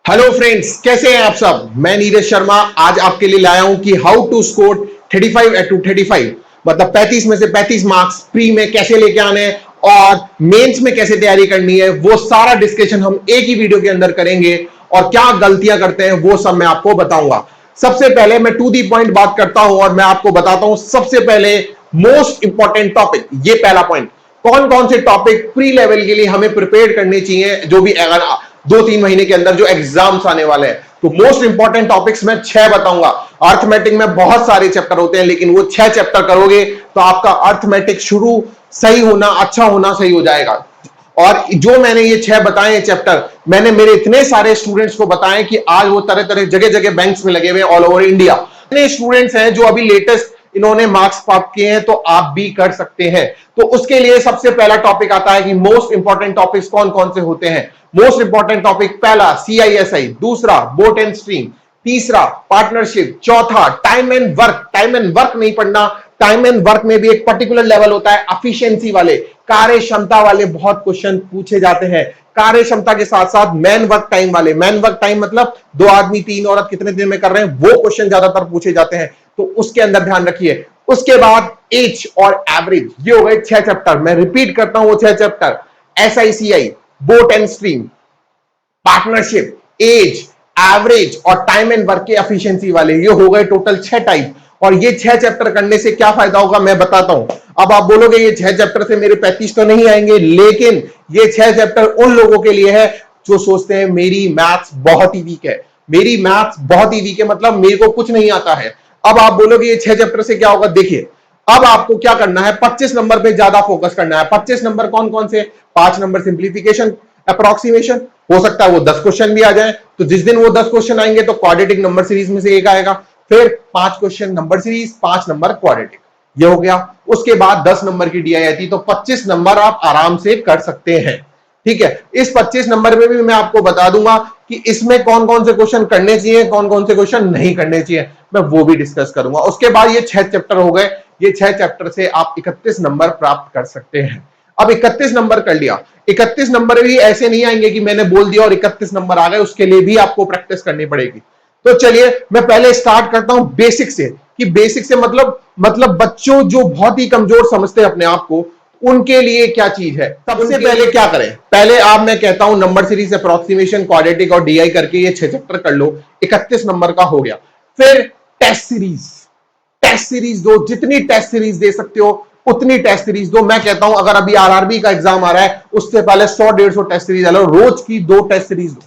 Hello friends, कैसे हैं आप सब। मैं नीरज शर्मा आज आपके लिए लाया हूं कि हाउ टू स्कोर 35 एट 235, मतलब 35 में से 35 मार्क्स प्री में कैसे लेके आने हैं और मेंस में कैसे तैयारी करनी है। वो सारा डिस्कशन हम एक ही वीडियो के अंदर करेंगे और क्या गलतियां करते हैं वो सब मैं आपको बताऊंगा। सबसे पहले मैं टू दी पॉइंट बात करता हूं और मैं आपको बताता हूं सबसे पहले मोस्ट इंपॉर्टेंट टॉपिक। ये पहला पॉइंट, कौन कौन से टॉपिक प्री लेवल के लिए हमें प्रिपेयर करने चाहिए, जो भी अगर 2-3 महीने के अंदर जो एग्जाम्स आने वाले हैं। तो मोस्ट इंपॉर्टेंट टॉपिक्स मैं 6 बताऊंगा। अर्थमेटिक में बहुत सारे चैप्टर होते हैं, लेकिन वो 6 चैप्टर करोगे तो आपका अर्थमेटिक शुरू सही होना, अच्छा होना सही हो जाएगा। और जो मैंने ये 6 बताए हैं चैप्टर, मैंने मेरे इतने सारे स्टूडेंट्स को बताए कि आज वो तरह तरह जगह जगह बैंक्स में लगे हुए ऑल ओवर इंडिया। इतने स्टूडेंट्स हैं जो अभी लेटेस्ट इन्होंने मार्क्स प्राप्त किए हैं, तो आप भी कर सकते हैं। तो उसके लिए सबसे पहला टॉपिक आता है कि मोस्ट इंपॉर्टेंट टॉपिक्स कौन कौन से होते हैं। मोस्ट इंपॉर्टेंट टॉपिक पहला CISI, दूसरा बोट एंड स्ट्रीम, तीसरा पार्टनरशिप, चौथा time and work. Time and work नहीं पढ़ना, टाइम एंड वर्क में भी एक पर्टिकुलर लेवल होता है। एफिशिएंसी वाले, कार्य क्षमता वाले बहुत क्वेश्चन पूछे जाते हैं। कार्य क्षमता के साथ साथ मैन वर्क टाइम वाले, मैन वर्क टाइम मतलब 2 आदमी 3 औरत कितने दिन में कर रहे हैं, वो क्वेश्चन ज्यादातर पूछे जाते हैं, तो उसके अंदर ध्यान रखिए। उसके बाद एज और एवरेज, ये हो गए 6 चैप्टर। मैं रिपीट करता हूं वो 6 chapter, SICI, boat and stream, partnership, age, average और टाइम एंड वर्क के एफिशिएंसी वाले। ये हो गए टोटल 6 टाइप। और ये 6 चैप्टर करने से क्या फायदा होगा मैं बताता हूं। अब आप बोलोगे ये 6 चैप्टर से मेरे 35 तो नहीं आएंगे, लेकिन ये 6 चैप्टर उन लोगों के लिए है जो सोचते हैं मेरी मैथ्स बहुत ही वीक है, मेरी मैथ्स बहुत ही वीक है, मतलब मेरे को कुछ नहीं आता है। अब आप बोलोगे ये 6 चैप्टर से क्या होगा। देखिए, अब आपको क्या करना है, 25 नंबर पे ज्यादा फोकस करना है। 25 नंबर कौन कौन से, 5 नंबर सिंप्लीफिकेशन, अप्रोक्सीमेशन, हो सकता है वो 10 क्वेश्चन भी आ जाए, तो जिस दिन वो 10 क्वेश्चन आएंगे तो क्वाड्रेटिक नंबर सीरीज में से एक आएगा। फिर 5 question number series, 5 number quadratic, ये हो गया। उसके बाद 10 नंबर की DI आती, तो 25 नंबर आप आराम से कर सकते हैं। ठीक है, इस 25 नंबर में भी मैं आपको बता दूंगा कि इसमें कौन कौन से क्वेश्चन करने चाहिए, कौन कौन से क्वेश्चन नहीं करने चाहिए, मैं वो भी डिस्कस करूंगा। उसके बाद ये 6 चैप्टर हो गए। ये 6 चैप्टर से आप 31 नंबर प्राप्त कर सकते हैं। अब 31 नंबर कर लिया, 31 नंबर भी ऐसे नहीं आएंगे कि मैंने बोल दिया और 31 नंबर आ गए, उसके लिए भी आपको प्रैक्टिस करनी पड़ेगी। तो चलिए मैं पहले स्टार्ट करता हूं बेसिक से, कि बेसिक से मतलब बच्चों जो बहुत ही कमजोर समझते हैं अपने आप को, उनके लिए क्या चीज है। सबसे पहले क्या करें, पहले आप, मैं कहता हूं नंबर सीरीज, अप्रोक्सीमेशन, क्वाड्रेटिक और DI करके ये 6 चैप्टर कर लो, 31 नंबर का हो गया। फिर टेस्ट सीरीज, टेस्ट सीरीज दो, जितनी टेस्ट सीरीज दे सकते हो उतनी टेस्ट सीरीज दो। मैं कहता हूं अगर अभी RRB का एग्जाम आ रहा है उससे पहले 100-150 टेस्ट सीरीज लो, रोज की 2 टेस्ट सीरीज दो।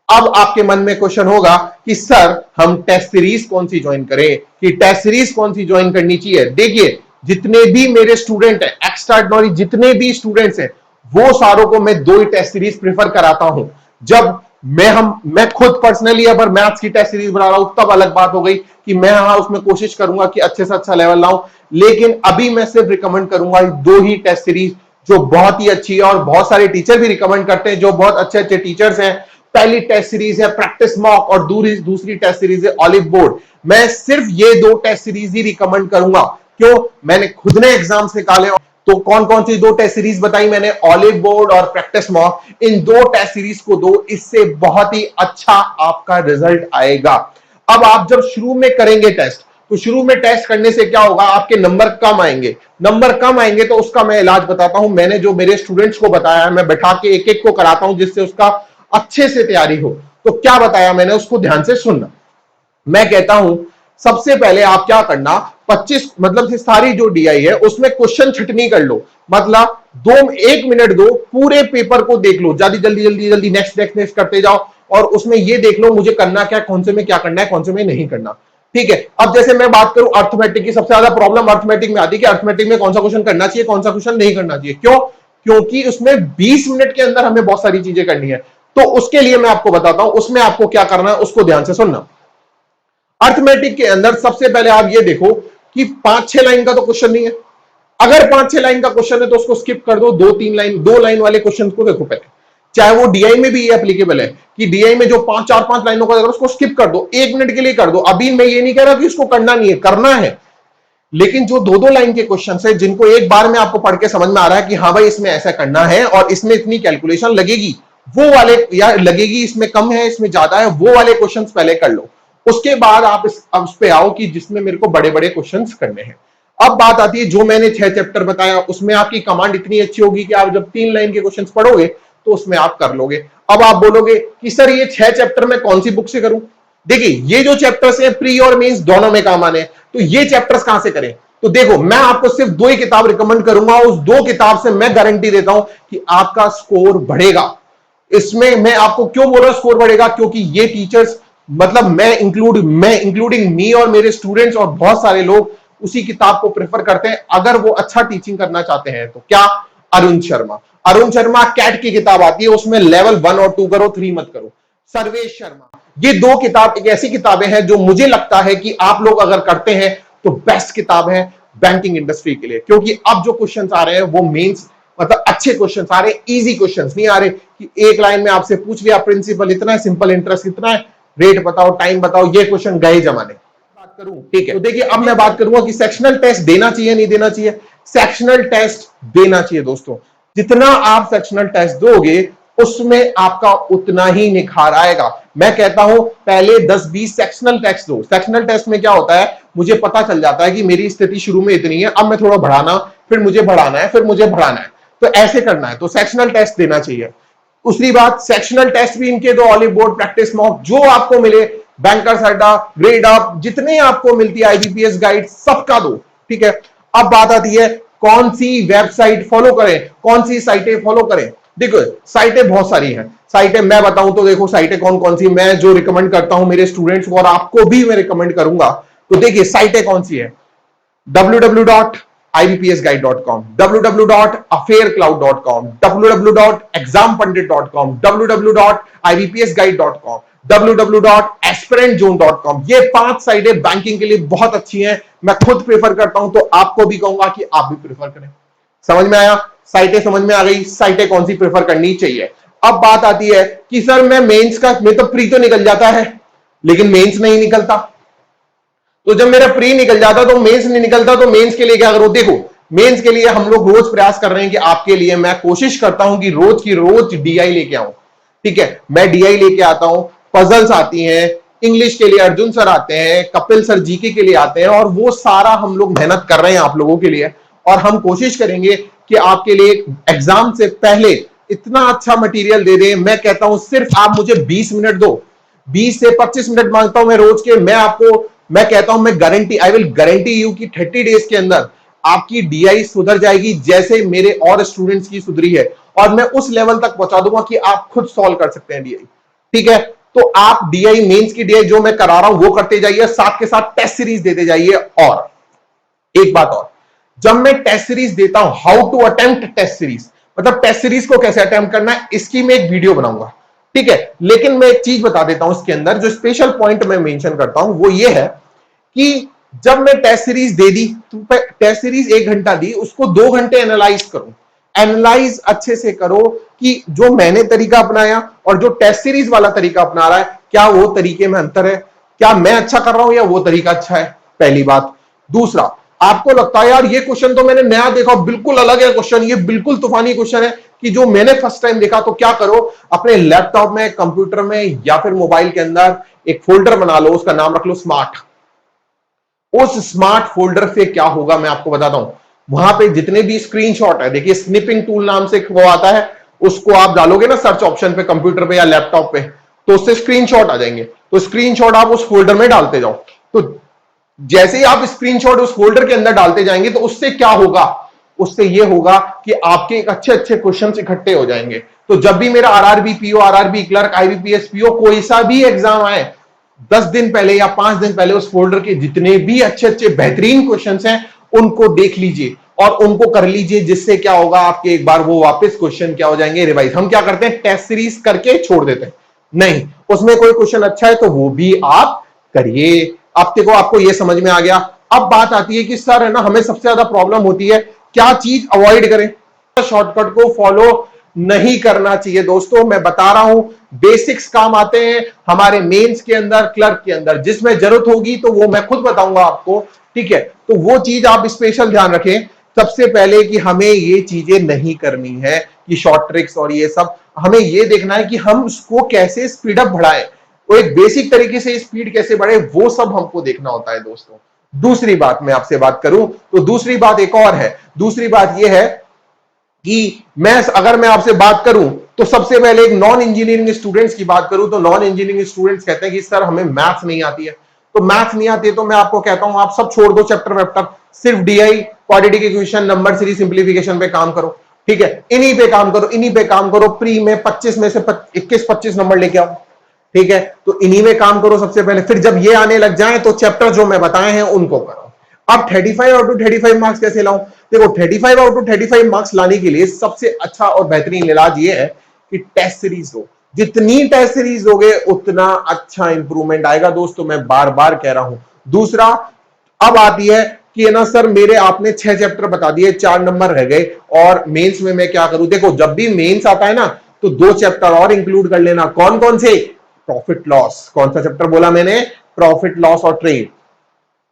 अब आपके मन में क्वेश्चन होगा कि सर हम टेस्ट सीरीज कौन सी ज्वाइन करें, कि टेस्ट सीरीज कौन सी ज्वाइन करनी चाहिए। देखिए, जितने भी मेरे स्टूडेंट हैं, एक्स्ट्रा ऑर्डिनरी जितने भी स्टूडेंट्स हैं, वो सारों को मैं 2 ही टेस्ट सीरीज प्रेफर कराता हूं। जब मैं खुद पर्सनली अगर मैथ्स की टेस्ट सीरीज बना रहा हूं तब अलग बात हो गई कि मैं उसमें कोशिश करूंगा कि अच्छे से अच्छा लेवल लाऊं, लेकिन अभी मैं सिर्फ रिकमेंड करूंगा 2 ही टेस्ट सीरीज जो बहुत ही अच्छी है, और बहुत सारे टीचर भी रिकमेंड करते हैं जो बहुत अच्छे अच्छे टीचर्स हैं। पहली टेस्ट सीरीज है प्रैक्टिस मॉक और दूसरी टेस्ट सीरीज है ऑलिव बोर्ड। मैं सिर्फ ये 2 टेस्ट सीरीज ही रिकमेंड करूंगा। क्यों, मैंने खुद ने एग्जाम्स निकाले, तो कौन कौन सी 2 टेस्ट सीरीज बताई मैंने, ऑलिव बोर्ड और प्रैक्टिस मॉक। इन 2 टेस्ट सीरीज को दो, इससे बहुत ही अच्छा आपका रिजल्ट आएगा। अब आप जब शुरू में करेंगे टेस्ट, तो शुरू में टेस्ट करने से क्या होगा, आपके नंबर कम आएंगे। नंबर कम आएंगे तो उसका मैं इलाज बताता हूं। मैंने जो मेरे स्टूडेंट्स को बताया है, मैं बैठा के एक एक को कराता हूं जिससे उसका अच्छे से तैयारी हो। तो क्या बताया मैंने, उसको ध्यान से सुनना। मैं कहता हूं सबसे पहले आप क्या करना, 25 मतलब सारी जो DI है उसमें क्वेश्चन छटनी कर लो, मतलब 1 मिनट दो, पूरे पेपर को देख लो, जल्दी जल्दी जल्दी जल्दी नेक्स्ट नेक्स्ट नेक्स्ट करते जाओ, और उसमें ये देख लो मुझे करना क्या, कौन से में क्या करना है, कौन से में नहीं करना। ठीक है, अब जैसे मैं बात करूं अर्थमेटिक की, सबसे ज्यादा प्रॉब्लम अर्थमेटिक में आती है कि अर्थमेटिक में कौन सा क्वेश्चन करना चाहिए, कौन सा क्वेश्चन नहीं करना चाहिए। क्यों, क्योंकि उसमें 20 मिनट के अंदर हमें बहुत सारी चीजें करनी है। तो उसके लिए मैं आपको बताता हूं उसमें आपको क्या करना है, उसको ध्यान से सुनना। अर्थमेटिक के अंदर सबसे पहले आप ये देखो कि 5-6 लाइन का तो क्वेश्चन नहीं है। अगर 5-6 लाइन का क्वेश्चन है तो उसको स्किप कर दो, 2-3 लाइन, 2 लाइन वाले क्वेश्चन को देखो पहले। चाहे वो DI में भी ये एप्लीकेबल है कि DI में जो 4-5 लाइनों का उसको स्किप कर दो, 1 मिनट के लिए कर दो। अभी मैं ये नहीं कह रहा कि उसको करना नहीं है, करना है, लेकिन जो 2-2 लाइन के क्वेश्चन है जिनको एक बार में आपको पढ़ के समझ में आ रहा है कि हाँ भाई इसमें ऐसा करना है और इसमें इतनी कैलकुलेशन लगेगी, वो वाले, या लगेगी इसमें कम है इसमें ज्यादा है, वो वाले क्वेश्चंस पहले कर लो। उसके बाद आप अब उस पे आओ कि जिसमें मेरे को बड़े बड़े क्वेश्चंस करने हैं। अब बात आती है, जो मैंने 6 चैप्टर बताया उसमें आपकी कमांड इतनी अच्छी होगी कि आप जब 3 लाइन के क्वेश्चंस पढ़ोगे तो उसमें आप कर लोगे। अब आप बोलोगे कि सर ये 6 चैप्टर मैं कौन सी बुक से करूं? देखिए, ये जो चैप्टर्स हैं प्री और मेंस दोनों में काम आने हैं, तो ये चैप्टर्स कहां से करें? तो देखो, मैं आपको सिर्फ 2 ही किताब रिकमेंड करूंगा, उस 2 किताब से मैं गारंटी देता हूं कि आपका स्कोर बढ़ेगा। इसमें मैं आपको क्यों बोल रहा हूं स्कोर बढ़ेगा? क्योंकि ये टीचर्स, मतलब मैं इंक्लूडिंग मी और मेरे स्टूडेंट्स और बहुत सारे लोग उसी किताब को प्रेफर करते हैं अगर वो अच्छा टीचिंग करना चाहते हैं। तो क्या? अरुण शर्मा कैट की किताब आती है, उसमें लेवल 1 और 2 करो, 3 मत करो। सर्वेश शर्मा, ये 2 किताब एक ऐसी किताबें हैं जो मुझे लगता है कि आप लोग अगर करते हैं तो बेस्ट किताब है बैंकिंग इंडस्ट्री के लिए। क्योंकि अब जो क्वेश्चंस आ रहे हैं वो मेंस, मतलब अच्छे क्वेश्चंस आ रहे हैं, इजी क्वेश्चंस नहीं आ रहे कि एक लाइन में आपसे पूछ लिया प्रिंसिपल इतना है, सिंपल इंटरेस्ट इतना है, रेट बताओ, टाइम बताओ, ये क्वेश्चन गए जमाने। बात करूं, ठीक है, तो देखिए अब मैं बात करूंगा कि सेक्शनल टेस्ट देना चाहिए नहीं देना चाहिए। सेक्शनल टेस्ट देना चाहिए दोस्तों। जितना आप सेक्शनल टेस्ट दोगे उसमें आपका उतना ही निखार आएगा। मैं कहता हूं पहले 10-20 सेक्शनल टेस्ट दो। सेक्शनल टेस्ट में क्या होता है, मुझे पता चल जाता है कि मेरी स्थिति शुरू में इतनी है, अब मैं थोड़ा बढ़ाना, फिर मुझे बढ़ाना है, फिर मुझे बढ़ाना है, तो ऐसे करना है, तो सेक्शनल टेस्ट देना चाहिए। दूसरी बात, सेक्शनल टेस्ट भी इनके दो, ऑलिव बोर्ड, प्रैक्टिस मॉक, जो आपको मिले, बैंकर्स अड्डा, ग्रेड अप, जितने आपको मिलती है आईबीपीएस गाइड, सबका दो, ठीक है। अब बात आती है कौन सी वेबसाइट फॉलो करें, कौन सी साइटें फॉलो करें। देखो, साइटें बहुत सारी हैं। साइटें मैं बताऊं तो देखो, साइटें कौन कौन सी मैं जो रिकमेंड करता हूं मेरे स्टूडेंट्स को और आपको भी मैं रिकमेंड करूंगा, तो देखिए साइटें कौन सी है। www.ibpsguide.com, www.affaircloud.com, www.exampundit.com, www.ibpsguide.com, www.aspirantzone.com, ये 5 साइटें बैंकिंग के लिए बहुत अच्छी हैं। मैं खुद प्रेफर करता हूं, तो आपको भी कहूंगा कि आप भी प्रेफर करें। समझ में आया? साइटें समझ में आ गई, साइटें कौन सी प्रेफर करनी चाहिए। अब बात आती है कि सर मैं मेंस का, मैं तो प्री तो निकल जाता है लेकिन मेंस नहीं निकलता, तो जब मेरा प्री निकल जाता तो मेंस नहीं निकलता, तो मेंस के लिए क्या करो? देखो, मेंस के लिए हम लोग रोज प्रयास कर रहे हैं कि आपके लिए मैं कोशिश करता हूं कि रोज की रोज डीआई लेके आऊं, ठीक है। मैं डीआई लेके आता हूं, पजल्स आती हैं, इंग्लिश के लिए अर्जुन सर आते हैं, कपिल सर जीके के लिए आते हैं, और वो सारा हम लोग मेहनत कर रहे हैं आप लोगों के लिए। और हम कोशिश करेंगे कि आपके लिए एग्जाम से पहले इतना अच्छा मटेरियल दे दें। मैं कहता हूं सिर्फ आप मुझे 20 मिनट दो, 20 से 25 मिनट मांगता हूं मैं रोज के। मैं कहता हूं, मैं guarantee, I will guarantee you कि 30 डेज के अंदर आपकी डीआई सुधर जाएगी जैसे मेरे और स्टूडेंट्स की सुधरी है, और मैं उस लेवल तक पहुंचा दूंगा कि आप खुद सॉल्व कर सकते हैं डीआई, ठीक है। तो आप डीआई मेंस की डीआई जो मैं करा रहा हूं वो करते जाइए, साथ के साथ टेस्ट सीरीज देते जाइए। और एक बात और, जब मैं टेस्ट सीरीज देता हूं, how to attempt test series, मतलब टेस्ट सीरीज को कैसे अटेम्प्ट करना है, इसकी मैं एक वीडियो बनाऊंगा, ठीक है। लेकिन मैं एक चीज बता देता हूं, इसके अंदर जो स्पेशल पॉइंट मैं मेंशन करता हूं वो ये है कि जब मैं टेस्ट सीरीज दे दी, तो टेस्ट सीरीज 1 घंटा दी, उसको 2 घंटे एनालाइज करो। एनालाइज अच्छे से करो कि जो मैंने तरीका अपनाया और जो टेस्ट सीरीज वाला तरीका अपना रहा है, क्या वो तरीके में अंतर है, क्या मैं अच्छा कर रहा हूं या वो तरीका अच्छा है, पहली बात। दूसरा, आपको लगता है यार ये क्वेश्चन तो मैंने नया देखा, बिल्कुल अलग है क्वेश्चन, ये बिल्कुल तूफानी क्वेश्चन है कि जो मैंने फर्स्ट टाइम देखा, तो क्या करो, अपने लैपटॉप में, कंप्यूटर में या फिर मोबाइल के अंदर एक फोल्डर बना लो, उसका नाम रख लो स्मार्ट। उस स्मार्ट फोल्डर से क्या होगा मैं आपको बताता हूं, वहां पे जितने भी स्क्रीनशॉट है, देखिए स्निपिंग टूल नाम से वो आता है, उसको आप डालोगे ना सर्च ऑप्शन पे कंप्यूटर पे या लैपटॉप पे, तो उससे स्क्रीनशॉट आ जाएंगे। तो स्क्रीनशॉट आप उस फोल्डर में डालते जाओ, तो जैसे ही आप स्क्रीनशॉट उस फोल्डर के अंदर डालते जाएंगे तो उससे क्या होगा, उससे ये होगा कि आपके एक अच्छे अच्छे क्वेश्चन इकट्ठे हो जाएंगे। तो जब भी मेरा RRB PO, RRB clerk, IBPS PO, कोई सा भी एग्जाम आए, 10 दिन पहले या 5 दिन पहले उस फोल्डर के जितने भी अच्छे अच्छे बेहतरीन क्वेश्चंस हैं उनको देख लीजिए और उनको कर लीजिए, जिससे क्या होगा, आपके एक बार वो वापस क्वेश्चन क्या हो जाएंगे, रिवाइज। हम क्या करते हैं, टेस्ट सीरीज करके छोड़ देते हैं, नहीं, उसमें कोई क्वेश्चन अच्छा है तो वो भी आप करिए। अब देखो, आपको ये समझ में आ गया। अब बात आती है कि सर है ना, हमें सबसे ज्यादा प्रॉब्लम होती है, क्या चीज अवॉइड करें? शॉर्टकट को फॉलो नहीं करना चाहिए दोस्तों। मैं बता रहा हूं, बेसिक्स काम आते हैं हमारे मेंस के अंदर, क्लर्क के अंदर, जिसमें जरूरत होगी तो वो मैं खुद बताऊंगा आपको, ठीक है। तो वो चीज आप स्पेशल ध्यान रखें सबसे पहले कि हमें ये चीजें नहीं करनी है कि शॉर्ट ट्रिक्स और ये सब हमें ये देखना है कि हम उसको कैसे स्पीड अप बढ़ाएं, वो एक बेसिक तरीके से स्पीड कैसे बढ़े, वो सब हमको देखना होता है दोस्तों। दूसरी बात मैं आपसे बात करूं तो दूसरी बात एक और है। दूसरी बात यह है कि अगर मैं आपसे बात करूं तो सबसे पहले एक नॉन इंजीनियरिंग स्टूडेंट्स की बात करूं तो नॉन इंजीनियरिंग स्टूडेंट्स कहते हैं कि सर हमें मैथ्स नहीं आती है। तो मैथ्स नहीं आती है तो मैं आपको कहता हूं आप सब छोड़ दो चैप्टर वैप्टर, सिर्फ DI, quadratic equation, number series simplification पे काम करो। ठीक है, इन्हीं पे काम करो, इन्हीं पे काम करो। प्री में 25 में से 21-25 नंबर लेके आओ। ठीक है, तो इन्हीं में काम करो सबसे पहले, फिर जब ये आने लग जाए तो चैप्टर जो मैं बताए हैं उनको करो। अब 35 आउट ऑफ 35 मार्क्स कैसे लाऊं? देखो 35 आउट ऑफ 35 मार्क्स लाने के लिए सबसे अच्छा और बेहतरीन इलाज ये है कि टेस्ट सीरीज दो। जितनी टेस्ट सीरीज दोगे उतना अच्छा इंप्रूवमेंट आएगा दोस्तों, मैं बार बार कह रहा हूं। दूसरा, अब आती है कि ना सर मेरे आपने 6 चैप्टर बता दिए, 4 नंबर रह गए और मेंस में मैं क्या करूं? देखो जब भी मेंस आता है ना तो 2 चैप्टर और इंक्लूड कर लेना। कौन कौन से? Profit loss. कौन सा चैप्टर बोला मैंने? प्रॉफिट लॉस और ट्रेड।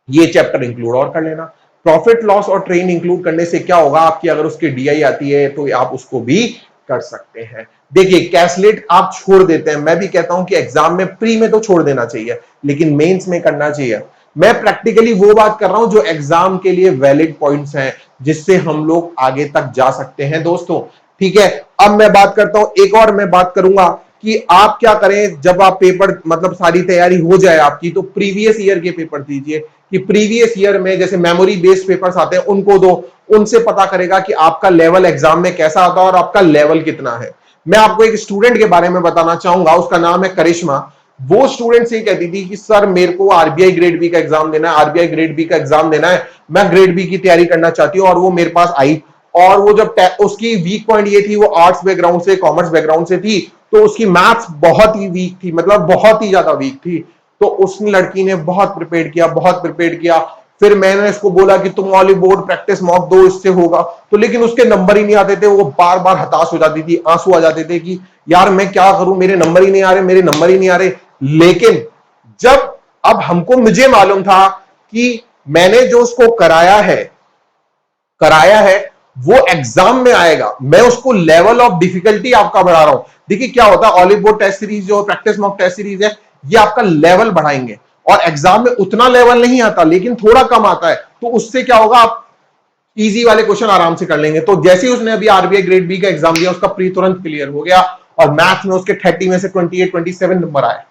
ये चैप्टर इंक्लूड और कर लेना। प्रॉफिट लॉस और ट्रेड इंक्लूड करने से क्या होगा आपकी, अगर उसकी डीआई आती है तो आप उसको भी कर सकते हैं। देखिए कैलकुलेट आप छोड़ देते हैं, मैं भी कहता हूं कि एग्जाम में प्री में तो छोड़ देना चाहिए लेकिन मेंस में करना चाहिए। मैं प्रैक्टिकली वो बात कर रहा हूं जो एग्जाम के लिए वैलिड पॉइंट्स हैं, जिससे हम लोग आगे तक जा सकते हैं दोस्तों। ठीक है, अब मैं बात करता हूं, एक और मैं बात करूंगा कि आप क्या करें जब आप पेपर मतलब सारी तैयारी हो जाए आपकी, तो प्रीवियस ईयर के पेपर दीजिए। कि प्रीवियस ईयर में जैसे मेमोरी बेस्ड पेपर्स आते हैं उनको दो, उनसे पता करेगा कि आपका लेवल एग्जाम में कैसा आता है और आपका लेवल कितना है। मैं आपको एक स्टूडेंट के बारे में बताना चाहूंगा, उसका नाम है करिश्मा। वो स्टूडेंट से कहती थी कि सर मेरे को आरबीआई ग्रेड बी का एग्जाम देना है, आरबीआई ग्रेड बी का एग्जाम देना है, मैं ग्रेड बी की तैयारी करना चाहती हूँ। और वो मेरे पास आई और वो जब उसकी वीक पॉइंट ये थी, वो आर्ट्स बैकग्राउंड से, कॉमर्स बैकग्राउंड से थी, तो उसकी मैथ्स बहुत ही वीक थी, मतलब बहुत ही ज्यादा वीक थी। तो उस लड़की ने बहुत प्रिपेयर किया, बहुत प्रिपेयर किया। फिर मैंने इसको बोला कि तुम ऑली बोर्ड प्रैक्टिस मॉक दो, इससे होगा। तो लेकिन उसके नंबर ही नहीं आते थे, वो बार बार हताश हो जाती थी, आंसू आ जाते थे कि यार मैं क्या करूं, मेरे नंबर ही नहीं आ रहे, मेरे नंबर ही नहीं आ रहे। लेकिन जब अब हमको, मुझे मालूम था कि मैंने जो उसको कराया है वो एग्जाम में आएगा, मैं उसको लेवल ऑफ डिफिकल्टी आपका बढ़ा रहा हूं। देखिए क्या होता है, ऑलिव बोर्ड टेस्ट सीरीज जो प्रैक्टिस मॉक टेस्ट सीरीज है, ये आपका लेवल बढ़ाएंगे और एग्जाम में उतना लेवल नहीं आता लेकिन थोड़ा कम आता है, तो उससे क्या होगा, आप इजी वाले क्वेश्चन आराम से कर लेंगे। तो जैसे ही उसने अभी आरबीआई ग्रेड बी का एग्जाम दिया, उसका प्री तुरंत क्लियर हो गया और मैथ में उसके 30 में से 28-27 नंबर आए।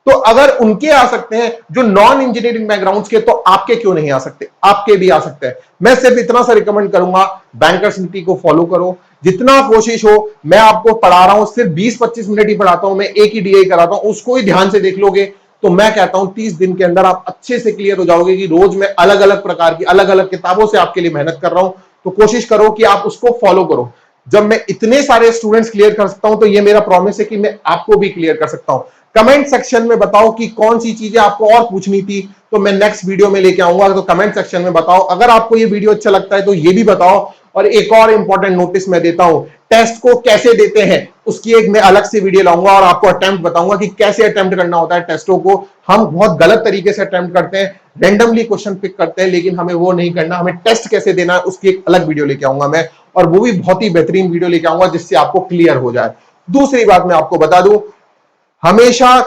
तो अगर उनके आ सकते हैं जो नॉन इंजीनियरिंग बैकग्राउंड्स के, तो आपके क्यों नहीं आ सकते? आपके भी आ सकते हैं। मैं सिर्फ इतना सा रिकमेंड करूंगा, बैंकर्स नीति को फॉलो करो, जितना कोशिश हो। मैं आपको पढ़ा रहा हूं, सिर्फ 20-25 मिनट ही पढ़ाता हूं, मैं एक ही डीआई कराता हूं, उसको ही ध्यान से देख लोगे तो मैं कहता हूं 30 दिन के अंदर आप अच्छे से क्लियर हो जाओगे। कि रोज मैं अलग अलग प्रकार की, अलग अलग किताबों से आपके लिए मेहनत कर रहा हूं, तो कोशिश करो कि आप उसको फॉलो करो। जब मैं इतने सारे स्टूडेंट्स क्लियर कर सकता हूं तो ये मेरा प्रॉमिस है कि मैं आपको भी क्लियर कर सकता हूं। कमेंट सेक्शन में बताओ कि कौन सी चीजें आपको और पूछनी थी, तो मैं नेक्स्ट वीडियो में लेके आऊंगा। तो कमेंट सेक्शन में बताओ। अगर आपको ये वीडियो अच्छा लगता है तो ये भी बताओ। और एक और इंपॉर्टेंट नोटिस मैं देता हूं, टेस्ट को कैसे देते हैं उसकी एक मैं अलग से वीडियो लाऊंगा और आपको अटेम्प्ट बताऊंगा कि कैसे अटेम्प्ट करना होता है टेस्टों को। हम बहुत गलत तरीके से अटेम्प्ट करते हैं, रेंडमली क्वेश्चन पिक करते हैं, लेकिन हमें वो नहीं करना। हमें टेस्ट कैसे देना है उसकी एक अलग वीडियो लेके आऊंगा मैं, और वो भी बहुत ही बेहतरीन वीडियो लेके आऊंगा जिससे आपको क्लियर हो जाए। दूसरी बात मैं आपको बता दूं, हमेशा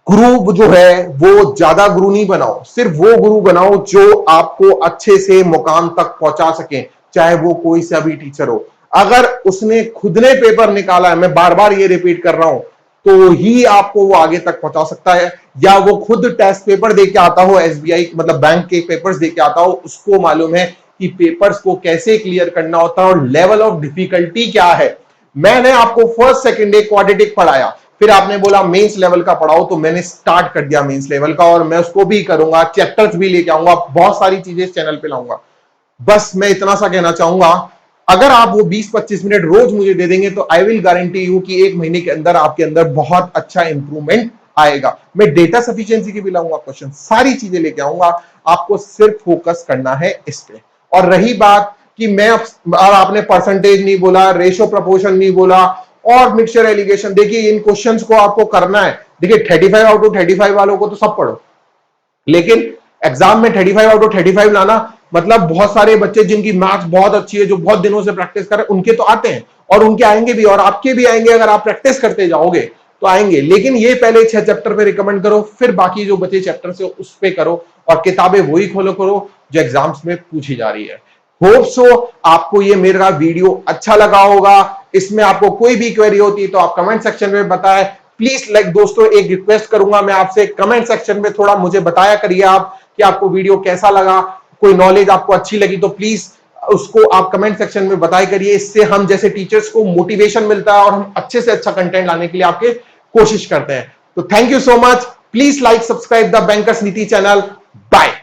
गुरु जो है वो ज्यादा गुरु नहीं बनाओ, सिर्फ वो गुरु बनाओ जो आपको अच्छे से मुकाम तक पहुंचा सके, चाहे वो कोई सा भी टीचर हो। अगर उसने खुद ने पेपर निकाला है, मैं बार बार ये रिपीट कर रहा हूं, तो ही आपको वो आगे तक पहुंचा सकता है। या वो खुद टेस्ट पेपर दे के आता हो, एसबीआई मतलब बैंक के पेपर्स दे के आता हो, उसको मालूम है कि पेपर्स को कैसे क्लियर करना होता है और लेवल ऑफ डिफिकल्टी क्या है। मैंने आपको फर्स्ट सेकंड डे क्वाड्रेटिक पढ़ाया, फिर आपने बोला मेंस लेवल का पढ़ाओ, तो मैंने स्टार्ट कर दिया मेंस लेवल का, और मैं उसको भी करूंगा, चैप्टर्स भी लेके आऊंगा, बहुत सारी चीजें इस चैनल पे लाऊंगा। बस मैं इतना सा कहना चाहूंगा, अगर आप वो 20-25 मिनट रोज मुझे दे देंगे तो आई विल गारंटी यू कि 1 महीने के अंदर आपके अंदर बहुत अच्छा इंप्रूवमेंट आएगा। मैं डेटा सफिशिएंसी की भी लाऊंगा क्वेश्चन, सारी चीजें लेके आऊंगा। आपको सिर्फ फोकस करना है इस पे। और रही बात कि मैं अब आपने परसेंटेज नहीं बोला, रेशो प्रपोर्शन नहीं बोला और मिक्सचर एलिगेशन, देखिए इन क्वेश्चंस को आपको करना है। देखिए 35 आउट ऑफ 35 वालों को तो सब पढ़ो, लेकिन एग्जाम में 35 आउट ऑफ 35 लाना मतलब बहुत सारे बच्चे जिनकी मैथ्स बहुत अच्छी है, जो बहुत दिनों से प्रैक्टिस कर रहे हैं, उनके तो आते हैं और उनके आएंगे भी और आपके भी आएंगे, अगर आप प्रैक्टिस करते जाओगे तो आएंगे। लेकिन ये पहले 6 चैप्टर पे रिकमेंड करो, फिर बाकी जो बचे चैप्टर से उस पे करो, और किताबें वही खोलो करो जो एग्जाम्स में पूछी जा रही है। होप सो आपको ये मेरा वीडियो अच्छा लगा होगा। इसमें आपको कोई भी क्वेरी होती है तो आप कमेंट सेक्शन में बताएं। प्लीज दोस्तों एक रिक्वेस्ट करूंगा मैं आपसे, कमेंट सेक्शन में थोड़ा मुझे बताया करिए आप कि आपको वीडियो कैसा लगा, कोई नॉलेज आपको अच्छी लगी तो प्लीज उसको आप कमेंट सेक्शन में बताया करिए। इससे हम जैसे टीचर्स को मोटिवेशन मिलता है और हम अच्छे से अच्छा कंटेंट लाने के लिए आपके कोशिश करते हैं। तो thank you so much. Please like subscribe the bankers नीति चैनल। बाय।